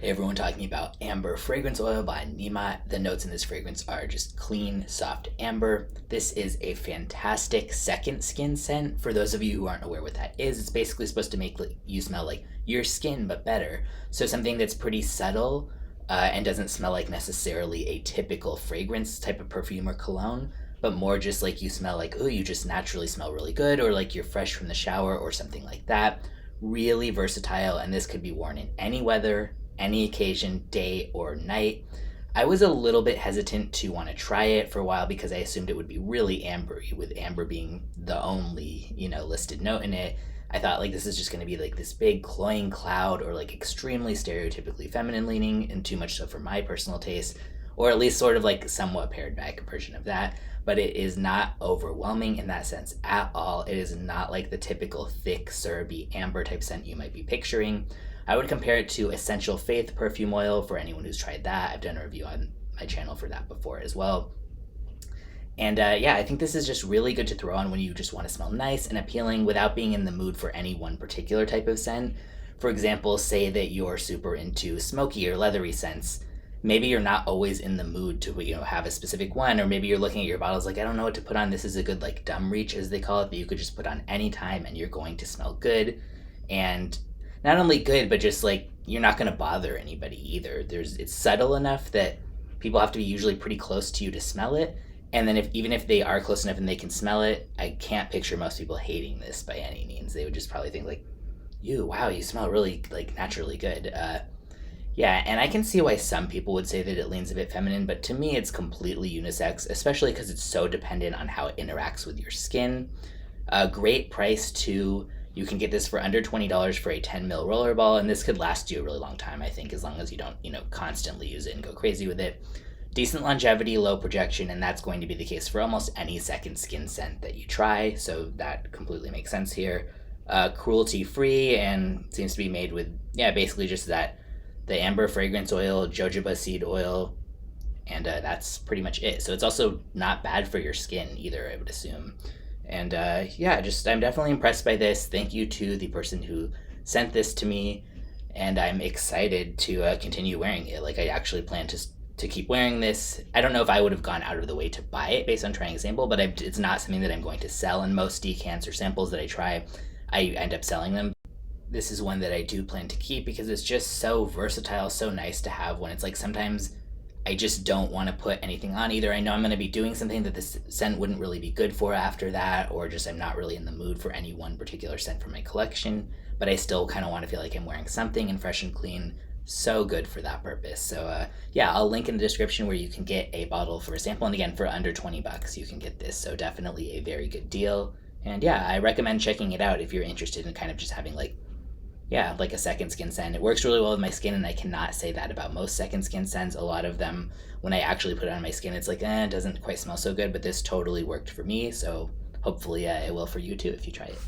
Hey everyone, talking about Amber Fragrance Oil by Nemat. The notes in this fragrance are just clean, soft amber. This is a fantastic second skin scent. For those of you who aren't aware what that is, it's basically supposed to make you smell like your skin, but better. So something that's pretty subtle and doesn't smell like necessarily a typical fragrance type of perfume or cologne, but more just like you smell like, oh, you just naturally smell really good, or like you're fresh from the shower or something like that. Really versatile, and this could be worn in any weather, any occasion, day or night. I was a little bit hesitant to want to try it for a while because I assumed it would be really ambery, with amber being the only, listed note in it. I thought like this is just going to be like this big cloying cloud, or like extremely stereotypically feminine leaning and too much so for my personal taste, or at least sort of like somewhat pared back version of that. But it is not overwhelming in that sense at all. It is not like the typical thick, syrupy amber type scent you might be picturing. I would compare it to Essential Faith perfume oil for anyone who's tried that. I've done a review on my channel for that before as well. And yeah, I think this is just really good to throw on when you just want to smell nice and appealing without being in the mood for any one particular type of scent. For example, say that you're super into smoky or leathery scents. Maybe you're not always in the mood to have a specific one, or maybe you're looking at your bottles like, I don't know what to put on. This is a good like dumb reach, as they call it, that you could just put on any time and you're going to smell good. And not only good, but just like you're not going to bother anybody either. It's subtle enough that people have to be usually pretty close to you to smell it. And then even if they are close enough and they can smell it, I can't picture most people hating this by any means. They would just probably think like, wow, you smell really like naturally good. Yeah, and I can see why some people would say that it leans a bit feminine, but to me it's completely unisex, especially because it's so dependent on how it interacts with your skin. A great price too. You can get this for under $20 for a 10 ml rollerball, and this could last you a really long time, I think, as long as you don't, constantly use it and go crazy with it. Decent longevity, low projection, and that's going to be the case for almost any second skin scent that you try, so that completely makes sense here. Cruelty free, and seems to be made with, basically just the amber fragrance oil, jojoba seed oil, and that's pretty much it. So it's also not bad for your skin either, I would assume. And I'm definitely impressed by this. Thank you to the person who sent this to me, and I'm excited to continue wearing it. Like, I actually plan to keep wearing this. I don't know if I would have gone out of the way to buy it based on trying a sample, but it's not something that I'm going to sell. In most decants or samples that I try, I end up selling them. This is one that I do plan to keep because it's just so versatile, so nice to have when it's like sometimes I just don't want to put anything on. Either I know I'm going to be doing something that this scent wouldn't really be good for after that, or just I'm not really in the mood for any one particular scent from my collection, but I still kind of want to feel like I'm wearing something and fresh and clean. So good for that purpose. So I'll link in the description where you can get a bottle for a sample, and again, for under $20 you can get this, so definitely a very good deal. And yeah, I recommend checking it out if you're interested in kind of just having like a second skin scent. It works really well with my skin, and I cannot say that about most second skin scents. A lot of them, when I actually put it on my skin, it's like, it doesn't quite smell so good, but this totally worked for me, so hopefully it will for you too if you try it.